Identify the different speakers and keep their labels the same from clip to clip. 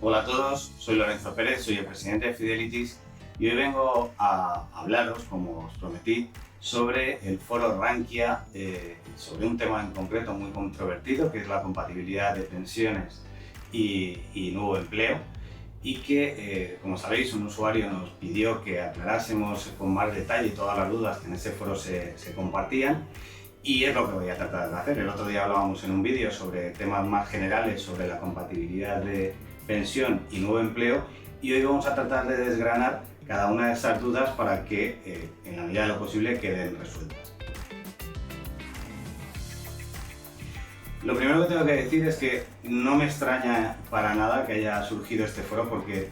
Speaker 1: Hola a todos, soy Lorenzo Pérez, soy el presidente de Fidelities y hoy vengo a hablaros, como os prometí, sobre el foro Rankia, sobre un tema en concreto muy controvertido, que es la compatibilidad de pensiones y nuevo empleo, y que, como sabéis, un usuario nos pidió que aclarásemos con más detalle todas las dudas que en ese foro se compartían. Y es lo que voy a tratar de hacer. El otro día hablábamos en un vídeo sobre temas más generales, sobre la compatibilidad de pensión y nuevo empleo, y hoy vamos a tratar de desgranar cada una de esas dudas para que, en la medida de lo posible, queden resueltas. Lo primero que tengo que decir es que no me extraña para nada que haya surgido este foro, porque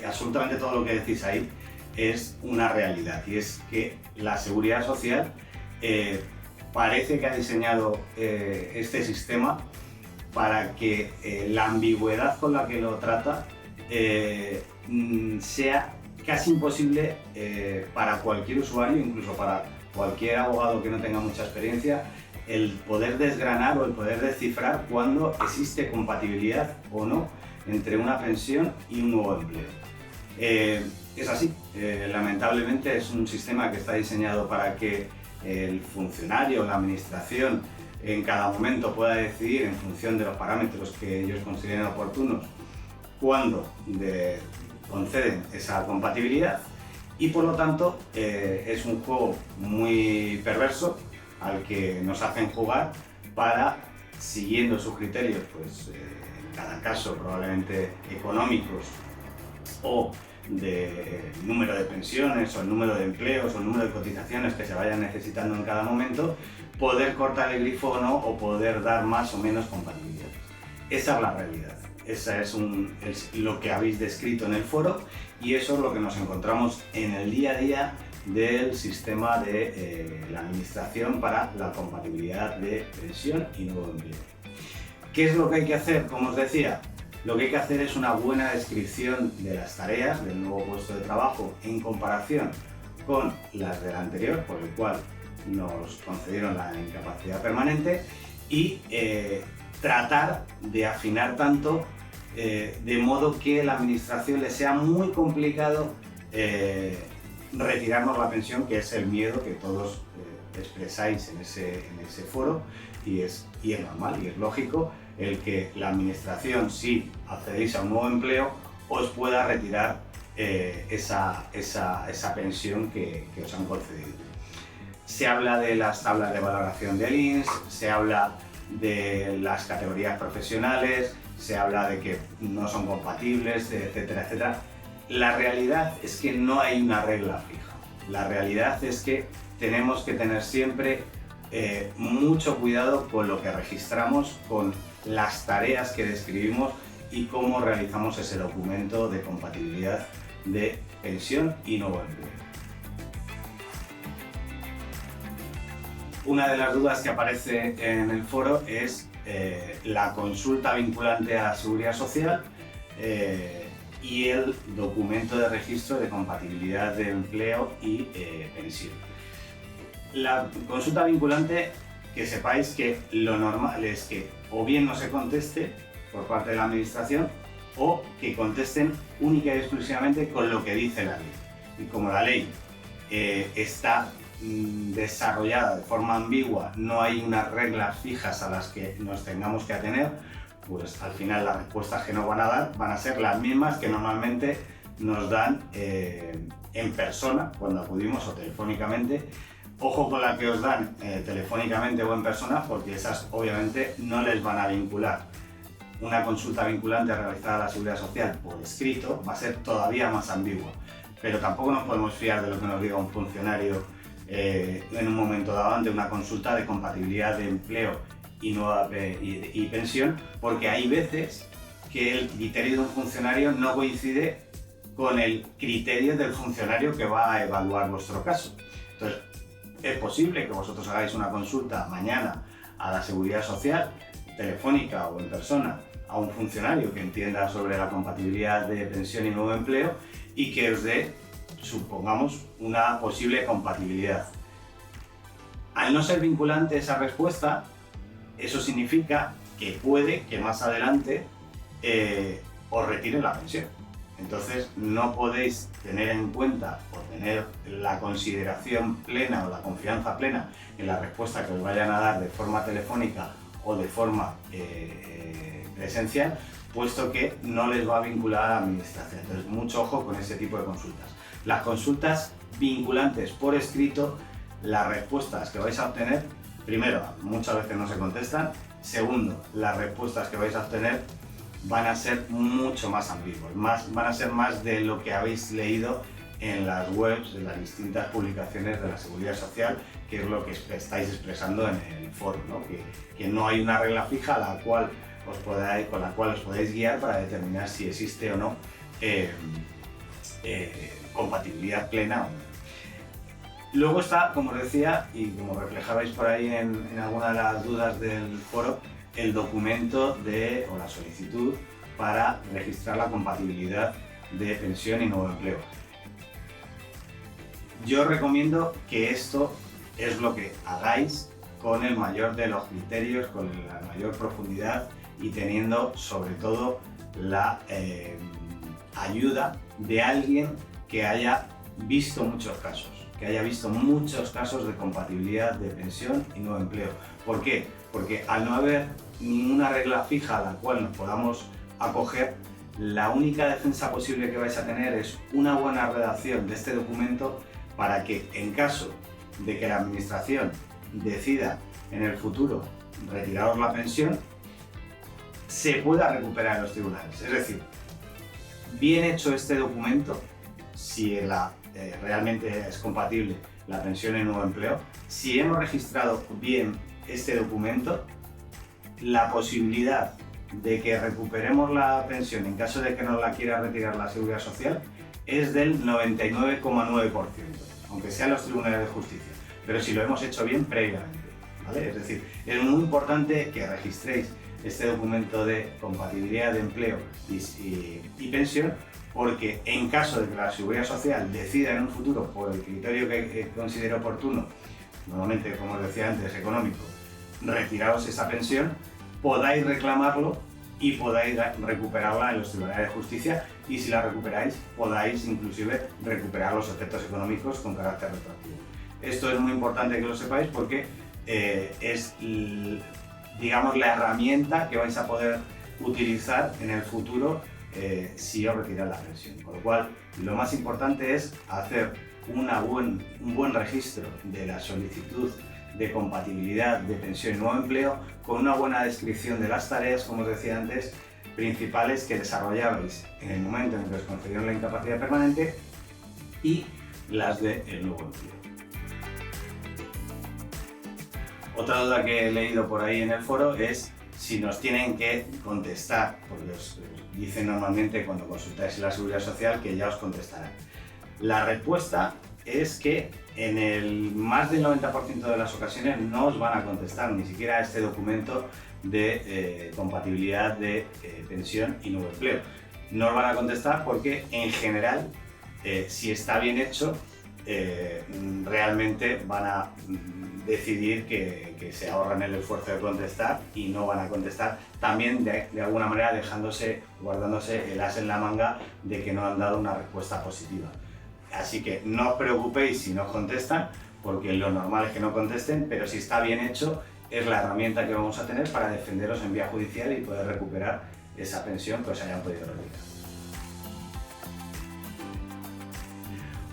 Speaker 1: absolutamente todo lo que decís ahí es una realidad, y es que la Seguridad Social parece que ha diseñado este sistema para que la ambigüedad con la que lo trata sea casi imposible para cualquier usuario, incluso para cualquier abogado que no tenga mucha experiencia, el poder desgranar o el poder descifrar cuándo existe compatibilidad o no entre una pensión y un nuevo empleo. Es así, lamentablemente es un sistema que está diseñado para que el funcionario, la administración, en cada momento pueda decidir en función de los parámetros que ellos consideren oportunos cuándo conceden esa compatibilidad, y por lo tanto es un juego muy perverso al que nos hacen jugar para, siguiendo sus criterios, pues en cada caso probablemente económicos o de número de pensiones o el número de empleos o el número de cotizaciones que se vayan necesitando en cada momento, poder cortar el grifo o no, o poder dar más o menos compatibilidad. Esa es la realidad, esa es lo que habéis descrito en el foro, y eso es lo que nos encontramos en el día a día del sistema de la administración para la compatibilidad de pensión y nuevo empleo. ¿Qué es lo que hay que hacer? Como os decía, lo que hay que hacer es una buena descripción de las tareas del nuevo puesto de trabajo en comparación con las del anterior, por el cual nos concedieron la incapacidad permanente, y tratar de afinar tanto de modo que la administración le sea muy complicado retirarnos la pensión, que es el miedo que todos expresáis en ese foro, y es normal y es lógico el que la administración, si accedéis a un nuevo empleo, os pueda retirar esa pensión que os han concedido. Se habla de las tablas de valoración del INS, se habla de las categorías profesionales, se habla de que no son compatibles, etcétera, etcétera. La realidad es que no hay una regla fija. La realidad es que tenemos que tener siempre mucho cuidado con lo que registramos, con las tareas que describimos y cómo realizamos ese documento de compatibilidad de pensión y nuevo empleo. Una de las dudas que aparece en el foro es la consulta vinculante a la Seguridad Social y el documento de registro de compatibilidad de empleo y pensión. La consulta vinculante, que sepáis que lo normal es que o bien no se conteste por parte de la administración, o que contesten única y exclusivamente con lo que dice la ley. Y como la ley está desarrollada de forma ambigua, no hay unas reglas fijas a las que nos tengamos que atener, pues al final las respuestas que nos van a dar van a ser las mismas que normalmente nos dan en persona cuando acudimos, o telefónicamente. Ojo con la que os dan telefónicamente o en persona, porque esas obviamente no les van a vincular. Una consulta vinculante realizada a la Seguridad Social por escrito va a ser todavía más ambigua, pero tampoco nos podemos fiar de lo que nos diga un funcionario en un momento dado ante una consulta de compatibilidad de empleo y pensión, porque hay veces que el criterio de un funcionario no coincide con el criterio del funcionario que va a evaluar vuestro caso. Entonces, es posible que vosotros hagáis una consulta mañana a la Seguridad Social, telefónica o en persona, a un funcionario que entienda sobre la compatibilidad de pensión y nuevo empleo, y que os dé, supongamos, una posible compatibilidad. Al no ser vinculante esa respuesta, eso significa que puede que más adelante os retiren la pensión. Entonces no podéis tener en cuenta o tener la consideración plena o la confianza plena en la respuesta que os vayan a dar de forma telefónica o de forma presencial, puesto que no les va a vincular a la administración. Entonces, mucho ojo con ese tipo de consultas. Las consultas vinculantes por escrito, las respuestas que vais a obtener, primero, muchas veces no se contestan. Segundo, las respuestas que vais a obtener van a ser mucho más ambiguas, van a ser más de lo que habéis leído en las webs, en las distintas publicaciones de la Seguridad Social, que es lo que estáis expresando en el foro, ¿no? Que no hay una regla fija con la cual os podáis guiar para determinar si existe o no compatibilidad plena o no. Luego está, como os decía, y como reflejabais por ahí en alguna de las dudas del foro, el documento o la solicitud para registrar la compatibilidad de pensión y nuevo empleo. Yo os recomiendo que esto es lo que hagáis con el mayor de los criterios, con la mayor profundidad y teniendo sobre todo la ayuda de alguien que haya visto muchos casos de compatibilidad de pensión y nuevo empleo. ¿Por qué? Porque al no haber ninguna regla fija a la cual nos podamos acoger, la única defensa posible que vais a tener es una buena redacción de este documento para que, en caso de que la administración decida en el futuro retiraros la pensión, se pueda recuperar en los tribunales. Es decir, bien hecho este documento, si realmente es compatible la pensión y nuevo empleo, si hemos registrado bien este documento, la posibilidad de que recuperemos la pensión en caso de que nos la quiera retirar la Seguridad Social es del 99,9%, aunque sean los tribunales de justicia, pero si lo hemos hecho bien previamente, ¿vale? Es decir, es muy importante que registréis este documento de compatibilidad de empleo y pensión, porque en caso de que la Seguridad Social decida en un futuro, por el criterio que considere oportuno, normalmente, como os decía antes, económico, retiraros esa pensión, podáis reclamarlo y podáis recuperarla en los tribunales de justicia, y si la recuperáis, podáis inclusive recuperar los efectos económicos con carácter retroactivo. Esto es muy importante que lo sepáis porque es, digamos, la herramienta que vais a poder utilizar en el futuro si os retiráis la pensión. Con lo cual, lo más importante es hacer un buen registro de la solicitud de compatibilidad de pensión y nuevo empleo, con una buena descripción de las tareas, como os decía antes, principales que desarrollabais en el momento en que os concedieron la incapacidad permanente y las del nuevo empleo. Otra duda que he leído por ahí en el foro es si nos tienen que contestar, porque os dicen normalmente cuando consultáis en la Seguridad Social que ya os contestarán. La respuesta es que en el más del 90% de las ocasiones no os van a contestar ni siquiera este documento de compatibilidad de pensión y nuevo empleo. No os van a contestar porque en general, si está bien hecho, realmente van a decidir que se ahorran el esfuerzo de contestar y no van a contestar, también de alguna manera guardándose el as en la manga de que no han dado una respuesta positiva. Así que no os preocupéis si no os contestan, porque lo normal es que no contesten, pero si está bien hecho, es la herramienta que vamos a tener para defenderos en vía judicial y poder recuperar esa pensión que os hayan podido retirar.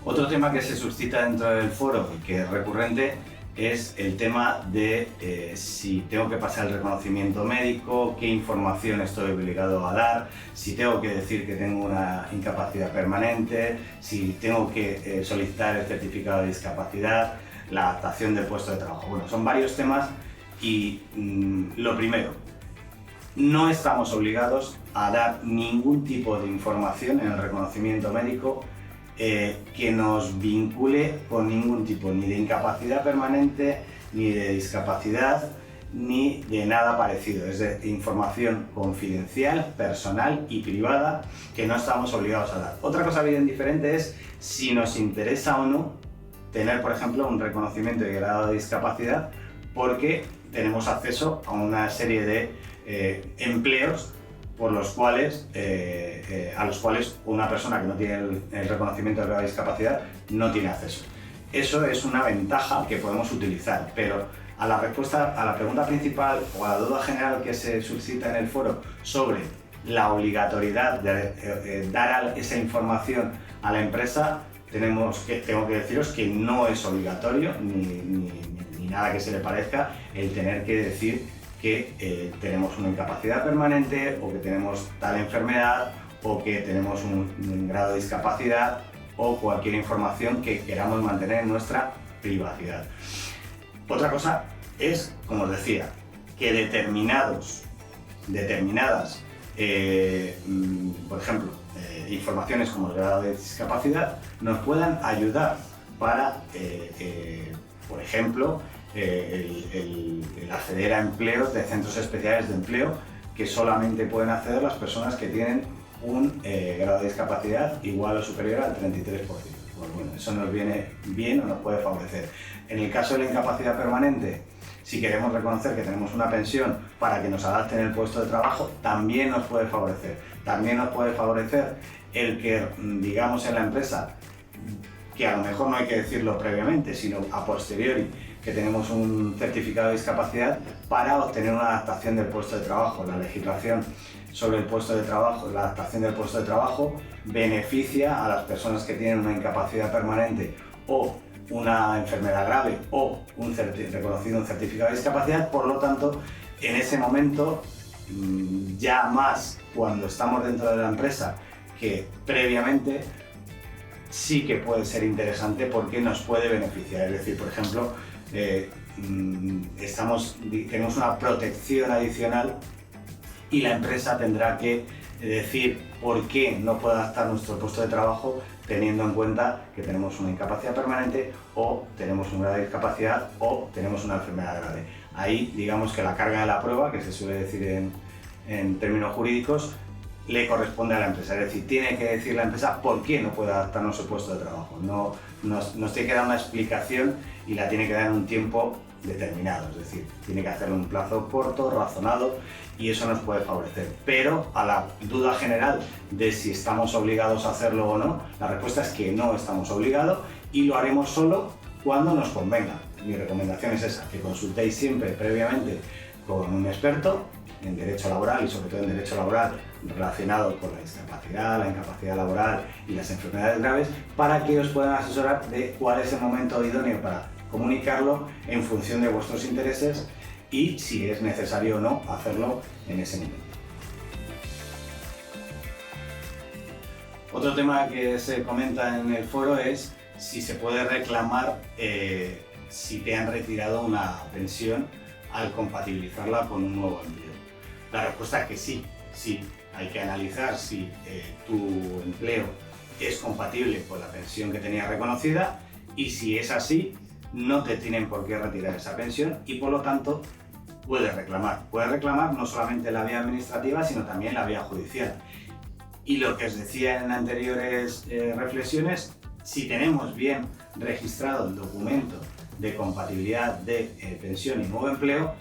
Speaker 1: Otro tema que se suscita dentro del foro y que es recurrente es el tema de si tengo que pasar el reconocimiento médico, qué información estoy obligado a dar, si tengo que decir que tengo una incapacidad permanente, si tengo que solicitar el certificado de discapacidad, la adaptación del puesto de trabajo. Bueno, son varios temas y lo primero, no estamos obligados a dar ningún tipo de información en el reconocimiento médico que nos vincule con ningún tipo ni de incapacidad permanente, ni de discapacidad, ni de nada parecido. Es de información confidencial, personal y privada que no estamos obligados a dar. Otra cosa bien diferente es si nos interesa o no tener, por ejemplo, un reconocimiento de grado de discapacidad porque tenemos acceso a una serie de empleos a los cuales una persona que no tiene el reconocimiento de grado de discapacidad no tiene acceso. Eso es una ventaja que podemos utilizar, pero a la pregunta principal o a la duda general que se suscita en el foro sobre la obligatoriedad de dar esa información a la empresa, tengo que deciros que no es obligatorio ni nada que se le parezca el tener que decir que tenemos una incapacidad permanente o que tenemos tal enfermedad o que tenemos un grado de discapacidad o cualquier información que queramos mantener en nuestra privacidad. Otra cosa es, como os decía, que determinadas, por ejemplo, informaciones como el grado de discapacidad nos puedan ayudar para, por ejemplo, el acceder a empleos de centros especiales de empleo que solamente pueden acceder las personas que tienen un grado de discapacidad igual o superior al 33%. Pues bueno, eso nos viene bien o nos puede favorecer. En el caso de la incapacidad permanente, si queremos reconocer que tenemos una pensión para que nos adapten el puesto de trabajo, también nos puede favorecer. También nos puede favorecer el que digamos en la empresa, que a lo mejor no hay que decirlo previamente, sino a posteriori, que tenemos un certificado de discapacidad para obtener una adaptación del puesto de trabajo. La legislación sobre el puesto de trabajo, la adaptación del puesto de trabajo beneficia a las personas que tienen una incapacidad permanente o una enfermedad grave o reconocido un certificado de discapacidad. Por lo tanto, en ese momento, ya más cuando estamos dentro de la empresa que previamente, sí que puede ser interesante porque nos puede beneficiar. Es decir, por ejemplo, tenemos una protección adicional y la empresa tendrá que decir por qué no puede adaptar nuestro puesto de trabajo teniendo en cuenta que tenemos una incapacidad permanente o tenemos un grado de discapacidad o tenemos una enfermedad grave. Ahí digamos que la carga de la prueba, que se suele decir en términos jurídicos, le corresponde a la empresa. Es decir, tiene que decir la empresa por qué no puede adaptarnos su puesto de trabajo. Nos tiene que dar una explicación y la tiene que dar en un tiempo determinado. Es decir, tiene que hacerlo en un plazo corto, razonado, y eso nos puede favorecer. Pero a la duda general de si estamos obligados a hacerlo o no, la respuesta es que no estamos obligados y lo haremos solo cuando nos convenga. Mi recomendación es esa, que consultéis siempre previamente con un experto en derecho laboral y sobre todo en derecho laboral relacionado con la discapacidad, la incapacidad laboral y las enfermedades graves, para que os puedan asesorar de cuál es el momento idóneo para comunicarlo en función de vuestros intereses y si es necesario o no hacerlo en ese momento. Otro tema que se comenta en el foro es si se puede reclamar si te han retirado una pensión al compatibilizarla con un nuevo empleo. La respuesta es que sí. Hay que analizar si tu empleo es compatible con la pensión que tenías reconocida y si es así, no te tienen por qué retirar esa pensión y por lo tanto puedes reclamar. Puedes reclamar no solamente la vía administrativa, sino también la vía judicial. Y lo que os decía en anteriores reflexiones, si tenemos bien registrado el documento de compatibilidad de pensión y nuevo empleo,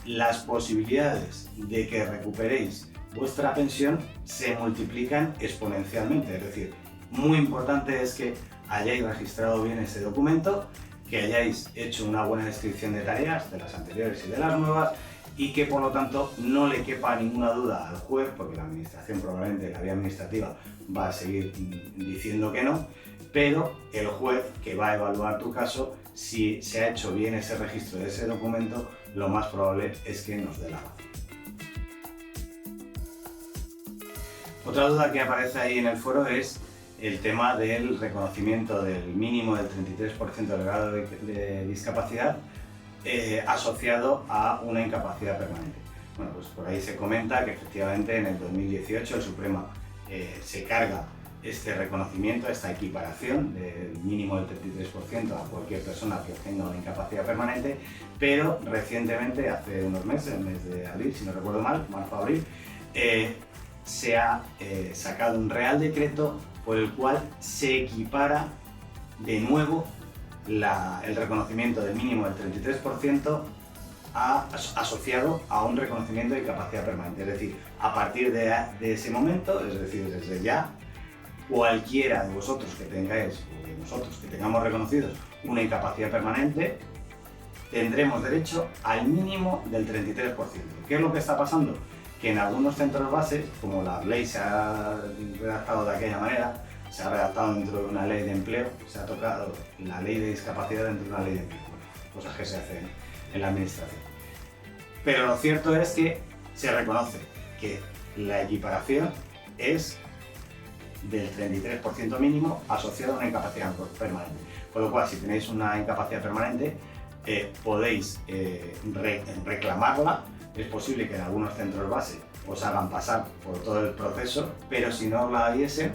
Speaker 1: las posibilidades de que recuperéis vuestra pensión se multiplican exponencialmente. Es decir, muy importante es que hayáis registrado bien ese documento, que hayáis hecho una buena descripción de tareas, de las anteriores y de las nuevas, y que por lo tanto no le quepa ninguna duda al juez, porque la administración probablemente, la vía administrativa, va a seguir diciendo que no, pero el juez que va a evaluar tu caso, si se ha hecho bien ese registro de ese documento, lo más probable es que nos dé la razón. Otra duda que aparece ahí en el foro es el tema del reconocimiento del mínimo del 33% del grado de discapacidad asociado a una incapacidad permanente. Bueno, pues por ahí se comenta que efectivamente en el 2018 el Supremo se carga este reconocimiento, esta equiparación del mínimo del 33% a cualquier persona que tenga una incapacidad permanente, pero recientemente, hace unos meses, el mes de abril, si no recuerdo mal, marzo-abril, se ha sacado un real decreto por el cual se equipara de nuevo el reconocimiento del mínimo del 33% asociado a un reconocimiento de incapacidad permanente. Es decir, a partir de ese momento, es decir, desde ya, cualquiera de vosotros que tengáis, o de nosotros que tengamos reconocidos una incapacidad permanente, tendremos derecho al mínimo del 33%. ¿Qué es lo que está pasando? Que en algunos centros bases, como la ley se ha redactado de aquella manera, se ha redactado dentro de una ley de empleo, se ha tocado la ley de discapacidad dentro de una ley de empleo, cosas que se hacen en la administración. Pero lo cierto es que se reconoce que la equiparación es del 33% mínimo asociado a una incapacidad permanente. Con lo cual, si tenéis una incapacidad permanente, podéis reclamarla. Es posible que en algunos centros base os hagan pasar por todo el proceso, pero si no os la diesen,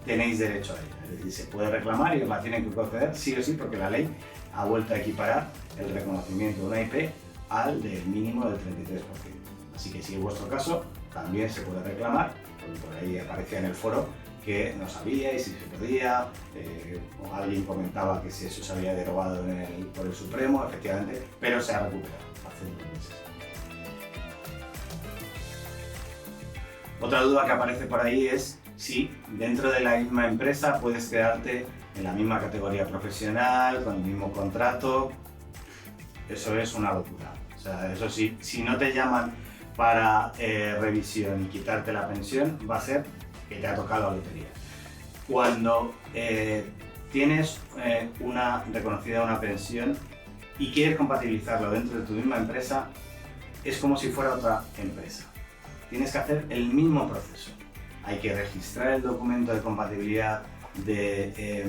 Speaker 1: tenéis derecho a ella. Es decir, se puede reclamar y os la tienen que conceder sí o sí, porque la ley ha vuelto a equiparar el reconocimiento de una IP al del mínimo del 33%. Así que si es vuestro caso, también se puede reclamar, porque por ahí aparecía en el foro que no sabía y si se podía, o alguien comentaba que si eso se había derogado por el Supremo, efectivamente, pero se ha recuperado hace unos meses. Otra duda que aparece por ahí es si dentro de la misma empresa puedes quedarte en la misma categoría profesional, con el mismo contrato. Eso es una locura. O sea, eso sí, si no te llaman para revisión y quitarte la pensión, va a ser que te ha tocado la lotería. Cuando tienes reconocida una pensión y quieres compatibilizarlo dentro de tu misma empresa, es como si fuera otra empresa. Tienes que hacer el mismo proceso. Hay que registrar el documento de compatibilidad de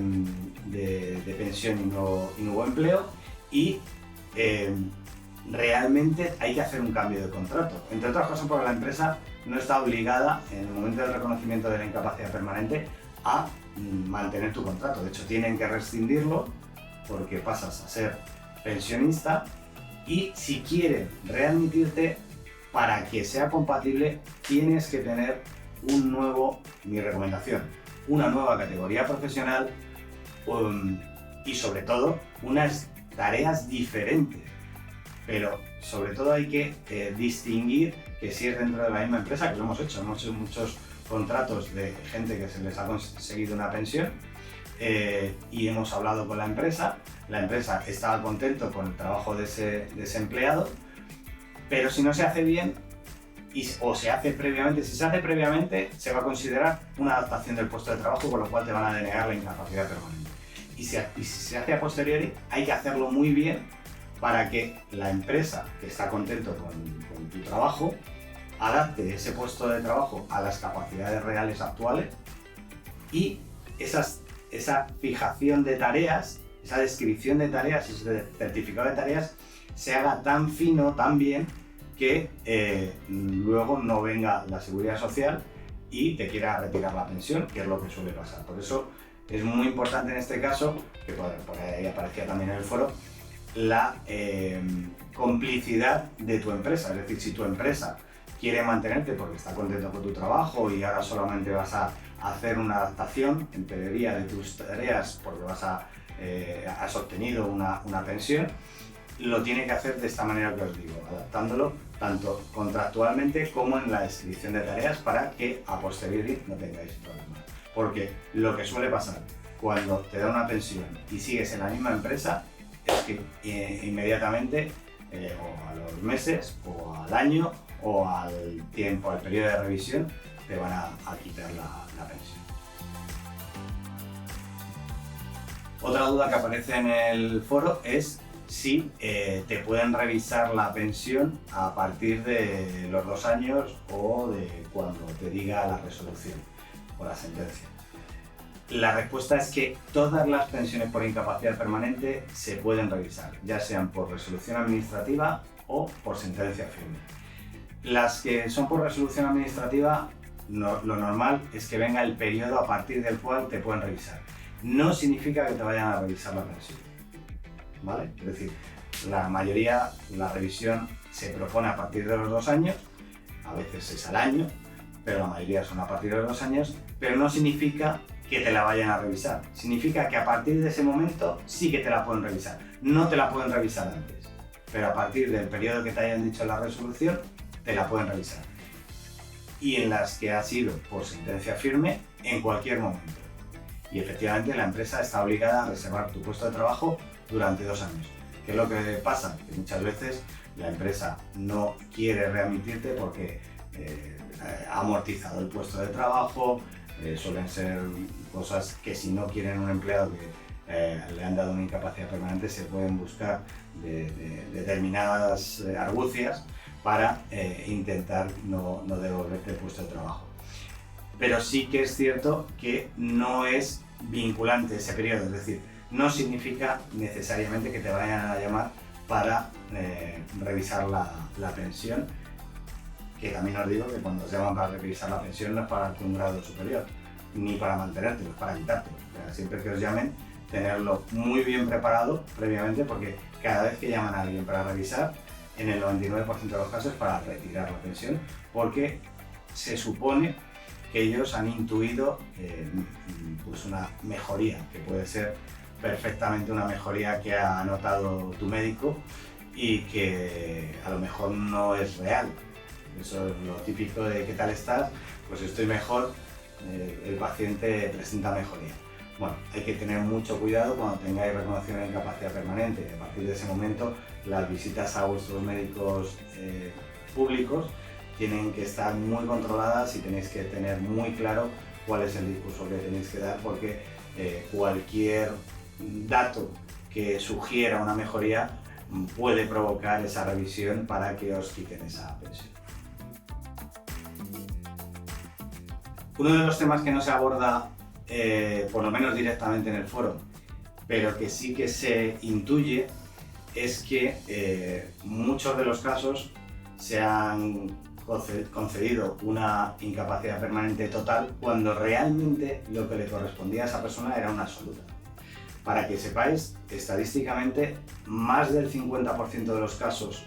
Speaker 1: pensión y nuevo empleo y realmente hay que hacer un cambio de contrato. Entre otras cosas porque la empresa no está obligada en el momento del reconocimiento de la incapacidad permanente a mantener tu contrato. De hecho, tienen que rescindirlo porque pasas a ser pensionista y si quieren readmitirte, para que sea compatible tienes que tener mi recomendación, una nueva categoría profesional y sobre todo unas tareas diferentes. Pero sobre todo hay que distinguir que si es dentro de la misma empresa, que lo hemos hecho muchos contratos de gente que se les ha conseguido una pensión y hemos hablado con la empresa estaba contento con el trabajo de ese empleado, pero si no se hace bien o se hace previamente, si se hace previamente se va a considerar una adaptación del puesto de trabajo, con lo cual te van a denegar la incapacidad permanente. Y si se hace a posteriori, hay que hacerlo muy bien para que la empresa que está contento con tu trabajo adapte ese puesto de trabajo a las capacidades reales actuales y esa fijación de tareas, esa descripción de tareas, ese certificado de tareas se haga tan fino, tan bien, que luego no venga la Seguridad Social y te quiera retirar la pensión, que es lo que suele pasar. Por eso es muy importante en este caso, que por ahí aparecía también en el foro, la complicidad de tu empresa. Es decir, si tu empresa quiere mantenerte porque está contento con tu trabajo y ahora solamente vas a hacer una adaptación, en teoría, de tus tareas porque has obtenido una pensión, lo tiene que hacer de esta manera que os digo, adaptándolo tanto contractualmente como en la descripción de tareas para que a posteriori no tengáis problemas. Porque lo que suele pasar cuando te da una pensión y sigues en la misma empresa es que inmediatamente o a los meses o al año o al periodo de revisión te van a quitar la pensión. Otra duda que aparece en el foro es si te pueden revisar la pensión a partir de los 2 años o de cuando te diga la resolución o la sentencia. La respuesta es que todas las pensiones por incapacidad permanente se pueden revisar, ya sean por resolución administrativa o por sentencia firme. Las que son por resolución administrativa, lo normal es que venga el periodo a partir del cual te pueden revisar. No significa que te vayan a revisar la pensión, ¿vale? Es decir, la mayoría, la revisión se propone a partir de los 2 años, a veces es al año, pero la mayoría son a partir de los 2 años, pero no significa que te la vayan a revisar. Significa que a partir de ese momento sí que te la pueden revisar, no te la pueden revisar antes. pero a partir del periodo que te hayan dicho en la resolución, te la pueden revisar. Y en las que ha sido por sentencia firme en cualquier momento. Y efectivamente la empresa está obligada a reservar tu puesto de trabajo durante 2 años. ¿Qué es lo que pasa? Que muchas veces la empresa no quiere readmitirte porque ha amortizado el puesto de trabajo, suelen ser cosas que si no quieren un empleado que le han dado una incapacidad permanente, se pueden buscar de determinadas argucias para intentar no devolverte el puesto de trabajo. Pero sí que es cierto que no es vinculante ese periodo, es decir, no significa necesariamente que te vayan a llamar para revisar la pensión, que también os digo que cuando os llaman para revisar la pensión no es para darte un grado superior, ni para mantenértelo, es para quitártelo. O sea, siempre que os llamen, tenerlo muy bien preparado previamente, porque cada vez que llaman a alguien para revisar, en el 99% de los casos es para retirar la pensión, porque se supone que ellos han intuido pues una mejoría, que puede ser perfectamente una mejoría que ha notado tu médico y que a lo mejor no es real. Eso es lo típico de ¿qué tal estás? Pues estoy mejor, el paciente presenta mejoría. Bueno, hay que tener mucho cuidado cuando tengáis reconocido una incapacidad permanente. A partir de ese momento, las visitas a vuestros médicos públicos tienen que estar muy controladas y tenéis que tener muy claro cuál es el discurso que tenéis que dar, porque cualquier dato que sugiera una mejoría puede provocar esa revisión para que os quiten esa pensión. Uno de los temas que no se aborda, por lo menos directamente en el foro, pero que sí que se intuye, es que muchos de los casos se han concedido una incapacidad permanente total cuando realmente lo que le correspondía a esa persona era una absoluta. Para que sepáis, estadísticamente, más del 50% de los casos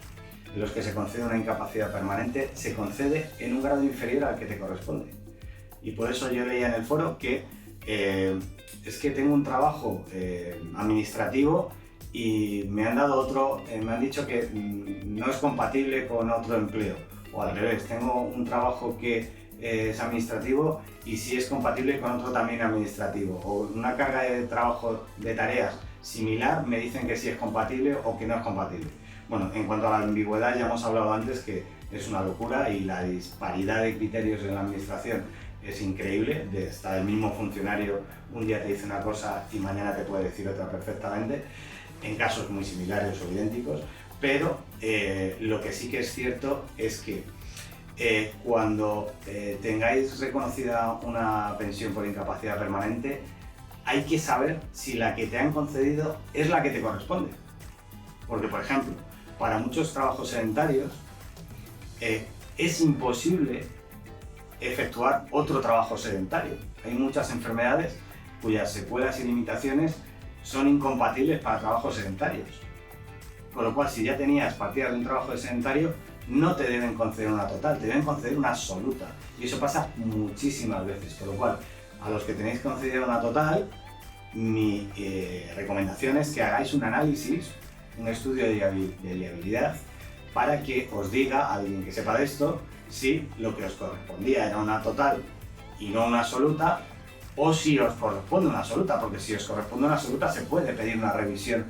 Speaker 1: en los que se concede una incapacidad permanente se concede en un grado inferior al que te corresponde. Y por eso yo leía en el foro que es que tengo un trabajo administrativo y me han dado otro, me han dicho que no es compatible con otro empleo. O al revés, tengo un trabajo que es administrativo y sí es compatible con otro también administrativo. O una carga de trabajo de tareas similar, me dicen que sí es compatible o que no es compatible. Bueno, en cuanto a la ambigüedad, ya hemos hablado antes que es una locura y la disparidad de criterios en la administración es increíble. Está el mismo funcionario, un día te dice una cosa y mañana te puede decir otra perfectamente, en casos muy similares o idénticos. Pero lo que sí que es cierto es que cuando tengáis reconocida una pensión por incapacidad permanente, hay que saber si la que te han concedido es la que te corresponde. Porque, por ejemplo, para muchos trabajos sedentarios es imposible efectuar otro trabajo sedentario. Hay muchas enfermedades cuyas secuelas y limitaciones son incompatibles para trabajos sedentarios. Con lo cual, si ya tenías partidas de un trabajo sedentario, no te deben conceder una total, te deben conceder una absoluta. Y eso pasa muchísimas veces. Con lo cual, a los que tenéis concedida una total, mi recomendación es que hagáis un análisis, un estudio de viabilidad, para que os diga alguien que sepa de esto si lo que os correspondía era una total y no una absoluta, o si os corresponde una absoluta, porque si os corresponde una absoluta se puede pedir una revisión,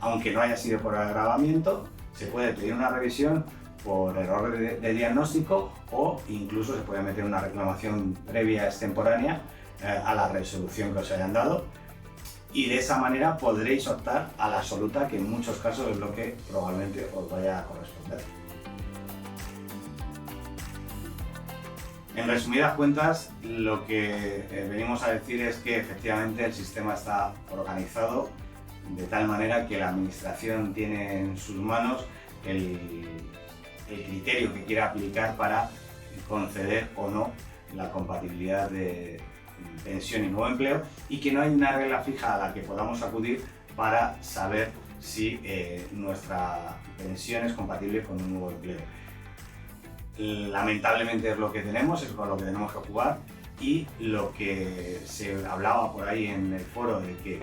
Speaker 1: aunque no haya sido por agravamiento, se puede pedir una revisión por error de diagnóstico, o incluso se puede meter una reclamación previa extemporánea a la resolución que os hayan dado, y de esa manera podréis optar a la absoluta, que en muchos casos es lo que probablemente os vaya a corresponder. En resumidas cuentas, lo que venimos a decir es que efectivamente el sistema está organizado de tal manera que la administración tiene en sus manos el criterio que quiera aplicar para conceder o no la compatibilidad de pensión y nuevo empleo, y que no hay una regla fija a la que podamos acudir para saber si nuestra pensión es compatible con un nuevo empleo. Lamentablemente es lo que tenemos, es con lo que tenemos que jugar, y lo que se hablaba por ahí en el foro de que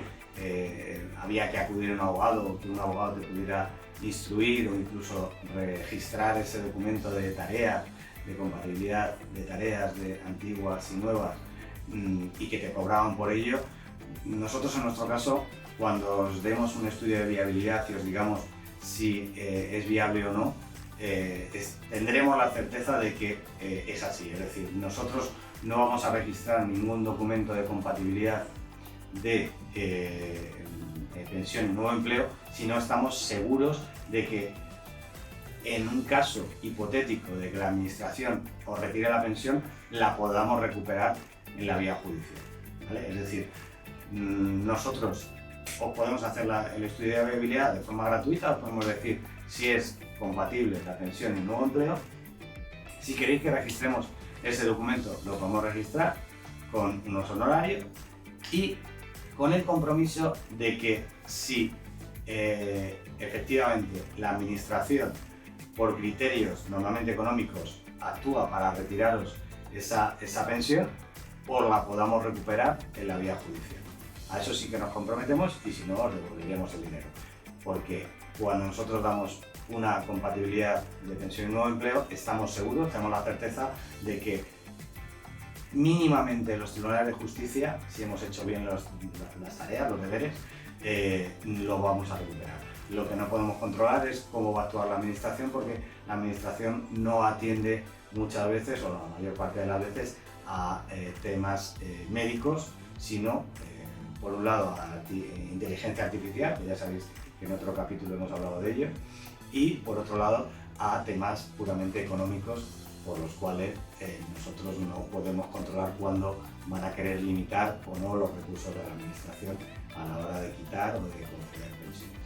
Speaker 1: había que acudir a un abogado o que un abogado te pudiera instruir o incluso registrar ese documento de tareas, de compatibilidad de tareas de antiguas y nuevas, y que te cobraban por ello. Nosotros en nuestro caso, cuando os demos un estudio de viabilidad y os digamos si es viable o no, tendremos la certeza de que es así. Es decir, nosotros no vamos a registrar ningún documento de compatibilidad de pensión y nuevo empleo si no estamos seguros de que en un caso hipotético de que la administración os retire la pensión, la podamos recuperar en la vía judicial, ¿vale? Es decir, nosotros os podemos hacer el estudio de viabilidad de forma gratuita, os podemos decir si es compatible la pensión y el nuevo empleo. Si queréis que registremos ese documento, lo podemos registrar con unos honorarios y con el compromiso de que si efectivamente la administración, por criterios normalmente económicos, actúa para retiraros esa pensión, os la podamos recuperar en la vía judicial. A eso sí que nos comprometemos, y si no, os devolveríamos el dinero. Porque cuando nosotros damos una compatibilidad de pensión y nuevo empleo, estamos seguros, tenemos la certeza de que mínimamente los tribunales de justicia, si hemos hecho bien las tareas, los deberes, lo vamos a recuperar. Lo que no podemos controlar es cómo va a actuar la administración, porque la administración no atiende muchas veces, o la mayor parte de las veces, a temas médicos, sino por un lado a inteligencia artificial, que ya sabéis que en otro capítulo hemos hablado de ello, y por otro lado a temas puramente económicos, por los cuales nosotros no podemos controlar cuándo van a querer limitar o no los recursos de la administración a la hora de quitar o de conceder pensiones.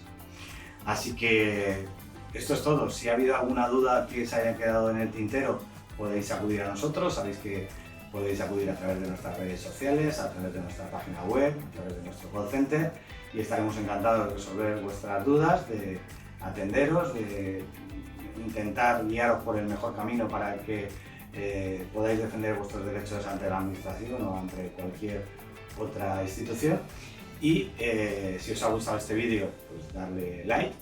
Speaker 1: Así que esto es todo. Si ha habido alguna duda que se haya quedado en el tintero, podéis acudir a nosotros. Sabéis que podéis acudir a través de nuestras redes sociales, a través de nuestra página web, a través de nuestro call center, y estaremos encantados de resolver vuestras dudas, de atenderos, de intentar guiaros por el mejor camino para que podáis defender vuestros derechos ante la administración o ante cualquier otra institución. Y si os ha gustado este vídeo, pues darle like,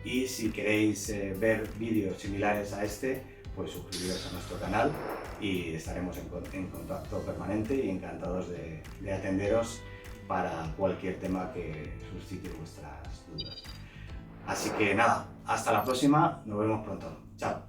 Speaker 1: y si queréis ver vídeos similares a este, pues suscribiros a nuestro canal y estaremos en contacto permanente y encantados de atenderos para cualquier tema que suscite vuestras dudas. Así que nada, hasta la próxima, nos vemos pronto. Chao.